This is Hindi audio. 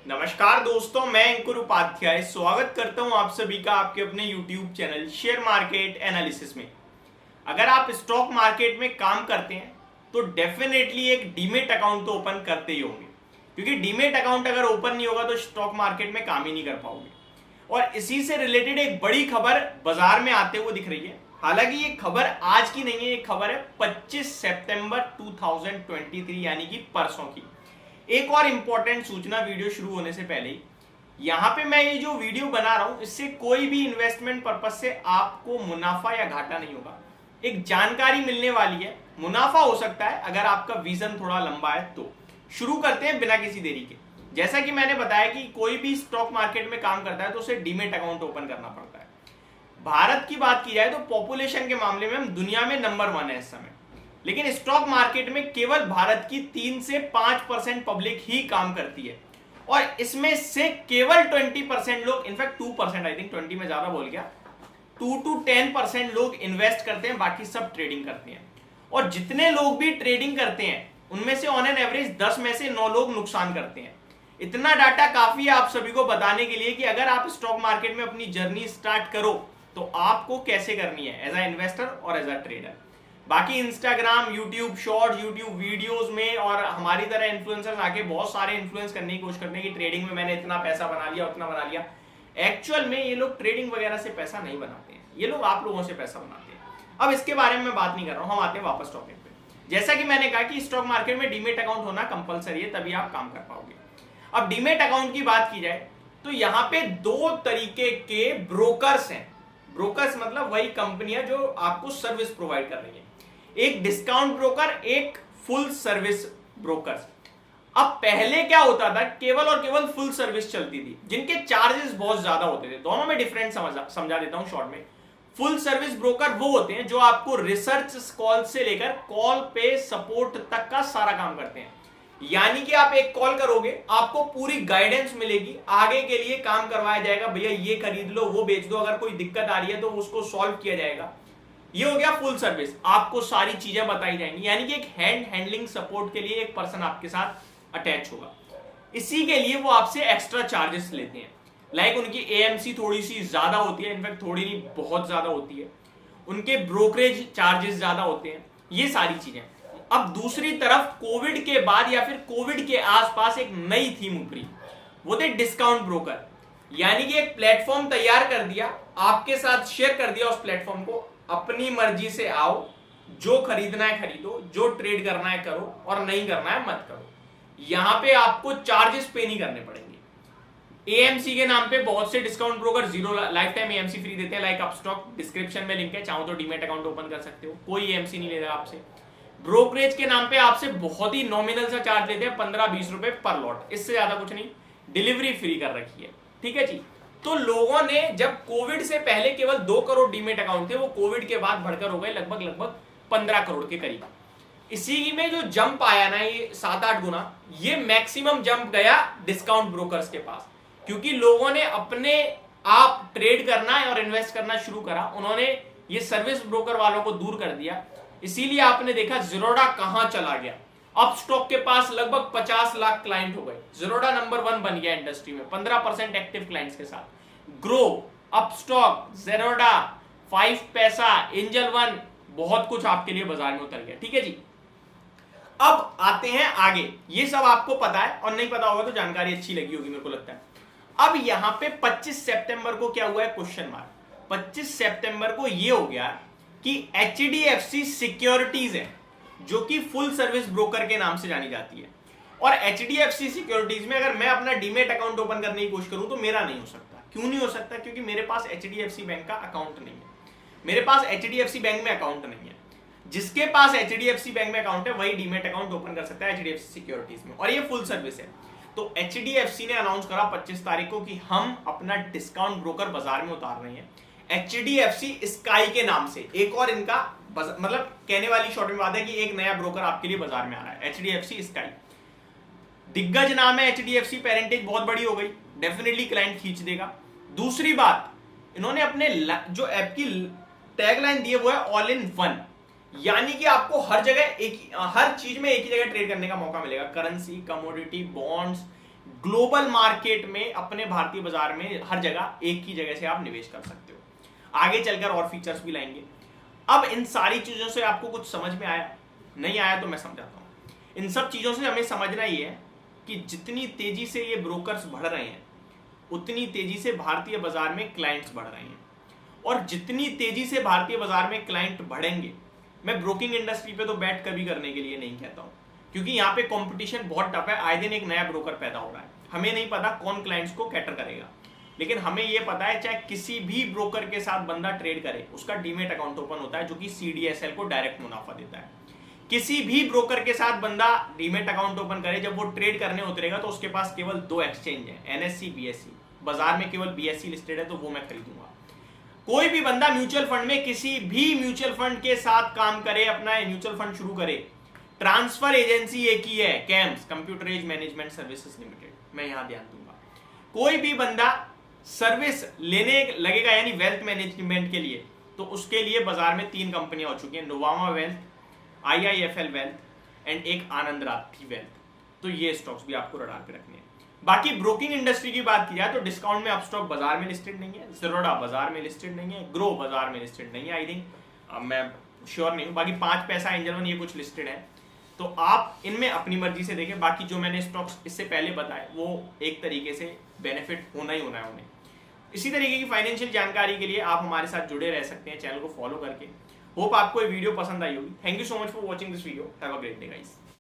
नमस्कार दोस्तों, मैं अंकुर उपाध्याय स्वागत करता हूं आप सभी का आपके अपने YouTube channel share market analysis में। अगर आप स्टॉक मार्केट में काम करते हैं तो डेफिनेटली एक डीमेट अकाउंट तो ओपन करते ही होंगे, क्योंकि डीमेट अकाउंट अगर ओपन नहीं होगा तो स्टॉक मार्केट में काम ही नहीं कर पाओगे। और इसी से रिलेटेड एक बड़ी खबर बाजार में आते हुए दिख रही है। हालांकि ये खबर आज की नहीं है, ये खबर है 25 सितंबर 2023 यानी कि परसों की। एक और इंपॉर्टेंट सूचना वीडियो शुरू होने से पहले ही, यहां पे मैं ये जो वीडियो बना रहा हूं इससे कोई भी इन्वेस्टमेंट पर्पज से आपको मुनाफा या घाटा नहीं होगा। एक जानकारी मिलने वाली है, मुनाफा हो सकता है अगर आपका विजन थोड़ा लंबा है तो। शुरू करते हैं बिना किसी देरी के। जैसा कि मैंने बताया कि कोई भी स्टॉक मार्केट में काम करता है तो उसे डीमेट अकाउंट ओपन करना पड़ता है। भारत की बात की जाए तो पॉपुलेशन के मामले में हम दुनिया में नंबर 1 है इस समय, लेकिन स्टॉक मार्केट में केवल भारत की 3 से 5% पब्लिक ही काम करती है। और इसमें से केवल 20% लोग, इनफैक्ट 2%, आई थिंक 20 में ज्यादा बोल गया, 2 to 10% लोग इन्वेस्ट करते हैं, बाकी सब ट्रेडिंग करते हैं। और जितने लोग भी ट्रेडिंग करते हैं उनमें से ऑन एन एवरेज 10 में से 9 लोग नुकसान करते हैं। इतना डाटा काफी है आप सभी को बताने के लिए कि अगर आप स्टॉक मार्केट में अपनी जर्नी स्टार्ट करो तो आपको कैसे करनी है एज अ इन्वेस्टर और एज अ ट्रेडर। बाकी Instagram, YouTube short, YouTube videos में और हमारी तरह इन्फ्लुएंसर्स आके बहुत सारे इन्फ्लुएंस करने की कोशिश करते हैं कि ट्रेडिंग में मैंने इतना पैसा बना लिया, उतना बना लिया। एक्चुअल में ये लोग ट्रेडिंग वगैरह से पैसा नहीं बनाते हैं, ये लोग आप लोगों से पैसा बनाते हैं। अब इसके बारे में मैं बात नहीं कर रहा हूं, हम आते हैं वापस टॉपिक पे। जैसा कि मैंने कहा कि स्टॉक मार्केट में डीमेट अकाउंट होना कंपलसरी है, तभी आप काम कर पाओगे। अब डीमेट अकाउंट की बात की जाए तो यहाँ पे 2 तरीके के ब्रोकर्स हैं। ब्रोकर्स मतलब वही कंपनियां जो आपको सर्विस प्रोवाइड कर रही है। एक डिस्काउंट ब्रोकर, एक फुल सर्विस ब्रोकर। अब पहले क्या होता था, केवल और केवल फुल सर्विस चलती थी जिनके चार्जेस बहुत ज्यादा होते थे। दोनों में डिफरेंट समझा देता हूं शॉर्ट में। फुल सर्विस ब्रोकर वो होते हैं जो आपको रिसर्च कॉल से लेकर कॉल पे सपोर्ट तक का सारा काम करते हैं। यानी कि आप एक कॉल करोगे, आपको पूरी गाइडेंस मिलेगी, आगे के लिए काम करवाया जाएगा, भैया ये खरीद लो, वो बेच दो, अगर कोई दिक्कत आ रही है तो उसको सॉल्व किया जाएगा। ये हो गया फुल सर्विस, आपको सारी चीजें बताई जाएंगी। यानी कि एक हैंडलिंग सपोर्ट के लिए एक पर्सन आपके साथ अटैच होगा। इसी के लिए वो आपसे एक्स्ट्रा चार्जेस लेते हैं। लाइक उनकी एएमसी थोड़ी सी ज्यादा होती है, इनफैक्ट थोड़ी नहीं बहुत ज्यादा होती है। उनके ब्रोकरेज चार्जेस ज्यादा होते हैं, ये सारी चीजें। अब दूसरी तरफ कोविड के बाद या फिर कोविड के आसपास एक नई थीम उभरी, वो थे डिस्काउंट ब्रोकर। यानी कि एक प्लेटफॉर्म तैयार कर दिया, आपके साथ शेयर कर दिया उस प्लेटफॉर्म को, अपनी मर्जी से आओ, जो खरीदना है खरीदो, जो ट्रेड करना है करो और नहीं करना है मत करो। यहां पे आपको चार्जेस पे नहीं करने पड़ेंगे। एएमसी के नाम पे बहुत से discount broker 0 life time AMC free देते हैं, लाइक अपस्टॉक, डिस्क्रिप्शन में लिंक है, चाहो तो डीमेट अकाउंट ओपन कर सकते हो, कोई एएमसी नहीं लेगा आपसे। ब्रोकरेज के नाम पे आपसे बहुत ही नॉमिनल सा चार्ज लेते हैं, 15-20 रुपए पर लॉट, इससे ज्यादा कुछ नहीं। डिलीवरी फ्री कर रखी है, ठीक है जी। तो लोगों ने, जब कोविड से पहले केवल 2 करोड़ डीमेट अकाउंट थे, वो कोविड के बाद बढ़कर हो गए लगभग 15 करोड़ के करीब। इसी में जो जंप आया ना, ये 7-8 गुना, ये मैक्सिमम जंप गया डिस्काउंट ब्रोकर्स के पास, क्योंकि लोगों ने अपने आप ट्रेड करना और इन्वेस्ट करना शुरू करा। उन्होंने ये सर्विस ब्रोकर वालों को दूर कर दिया। इसीलिए आपने देखा ज़ीरोधा कहां चला गया। अपस्टॉक के पास लगभग 50 लाख क्लाइंट हो गए, ज़ीरोधा नंबर 1 बन गया इंडस्ट्री में 15% एक्टिव क्लाइंट्स के साथ। ग्रो, अपस्टॉक, ज़ीरोधा, 5 पैसा, एंजल 1, बहुत कुछ आपके लिए बाजार में उतर गया, ठीक है जी। अब आते हैं आगे, ये सब आपको पता है और नहीं पता होगा तो जानकारी अच्छी लगी होगी मेरे को लगता है। अब यहां पे 25 सितंबर को क्या हुआ है, क्वेश्चन मार्क। 25 सितंबर को ये हो गया कि एचडीएफसी सिक्योरिटीज है जो कि फुल सर्विस ब्रोकर के नाम से जानी जाती है। और एचडीएफसी सिक्योरिटीज में अगर मैं अपना डीमेट अकाउंट ओपन करने की कोशिश करूं तो मेरा नहीं हो सकता। क्यों नहीं हो सकता? क्योंकि मेरे पास एचडीएफसी बैंक का अकाउंट नहीं है, मेरे पास एचडीएफसी बैंक में अकाउंट नहीं है। जिसके पास एचडीएफसी बैंक में अकाउंट है वही डीमेट अकाउंट ओपन कर सकता है एचडीएफसी सिक्योरिटीज में, और ये फुल सर्विस है। तो एचडीएफसी ने अनाउंस करा 25 तारीख को कि हम अपना डिस्काउंट ब्रोकर बाजार में उतार रहे हैं एचडीएफसी स्काई के नाम से। एक और इनका मतलब कहने वाली शॉर्ट में बात है कि एक नया ब्रोकर आपके लिए बाजार में आ रहा है, एचडीएफसी स्काई। दिग्गज नाम है एचडीएफसी, पेरेंटेज बहुत बड़ी हो गई, डेफिनेटली क्लाइंट खींच देगा। दूसरी बात, इन्होंने अपने जो ऐप की टैगलाइन दी है वो है ऑल इन वन। यानी कि आपको हर जगह हर चीज में एक ही जगह ट्रेड करने का मौका मिलेगा। Currency, commodity, bonds, global market में, अपने भारतीय बाजार में हर जगह एक ही जगह से आप निवेश कर सकते हो। आगे चलकर और फीचर्स भी लाएंगे। अब इन सारी चीजों से आपको कुछ समझ में आया? नहीं आया तो मैं समझाता हूं। इन सब चीजों से हमें समझना ही है कि जितनी तेजी से ये ब्रोकर्स बढ़ रहे हैं उतनी तेजी से भारतीय बाजार में क्लाइंट्स बढ़ रहे हैं, और जितनी तेजी से भारतीय बाजार में क्लाइंट बढ़ेंगे, मैं ब्रोकिंग इंडस्ट्री पे तो बैट कभी करने के लिए नहीं कहता हूं, क्योंकि यहाँ पे कंपटीशन बहुत टफ है। आए दिन एक नया ब्रोकर पैदा हो रहा है, हमें नहीं पता कौन क्लाइंट्स को कैटर करेगा, लेकिन हमें यह पता है चाहे किसी भी ब्रोकर के साथ बंदा ट्रेड करे, उसका डीमेट अकाउंट ओपन होता है जो कि CDSL को डायरेक्ट मुनाफा देता है। किसी भी ब्रोकर के साथ बंदा डीमेट अकाउंट ओपन करे, जब वो ट्रेड करने उतरेगा तो उसके पास केवल 2 एक्सचेंज है, NSE BSE। बाजार में केवल BSE लिस्टेड है, तो वो मैं खरीदूंगा। कोई भी बंदा म्यूचुअल फंड में किसी भी म्यूचुअल फंड के साथ काम करे, अपना म्यूचुअल फंड शुरू करे, ट्रांसफर एजेंसी एक ही है, camps, computerised management services limited, मैं यहां ध्यान दूंगा। कोई भी बंदा सर्विस लेने लगेगा यानी वेल्थ मैनेजमेंट के लिए, तो उसके लिए बाजार में 3 कंपनियां हो चुकी हैं, Nuvama wealth, IIFL wealth and एक आनंद राठी वेल्थ। तो ये स्टॉक्स भी आपको रडार पे रखने हैं। बाकी ब्रोकिंग इंडस्ट्री की बात की जाए तो डिस्काउंट में अपस्टॉक बाजार में लिस्टेड नहीं है, ज़ीरोधा बाजार में लिस्टेड नहीं है, ग्रो बाजार में लिस्टेड नहीं है, आई थिंक, मैं श्योर नहीं हूँ। बाकी 5 पैसा, एंजल वन, ये कुछ लिस्टेड है, तो आप इनमें अपनी मर्जी से देखें। बाकी जो मैंने स्टॉक्स इससे पहले बताए वो एक तरीके से बेनिफिट होना ही होना है उन्हें। इसी तरीके की फाइनेंशियल जानकारी के लिए आप हमारे साथ जुड़े रह सकते हैं चैनल को फॉलो करके। होप आपको ये वीडियो पसंद आई होगी। Thank you so much for watching this video. Have a great day guys.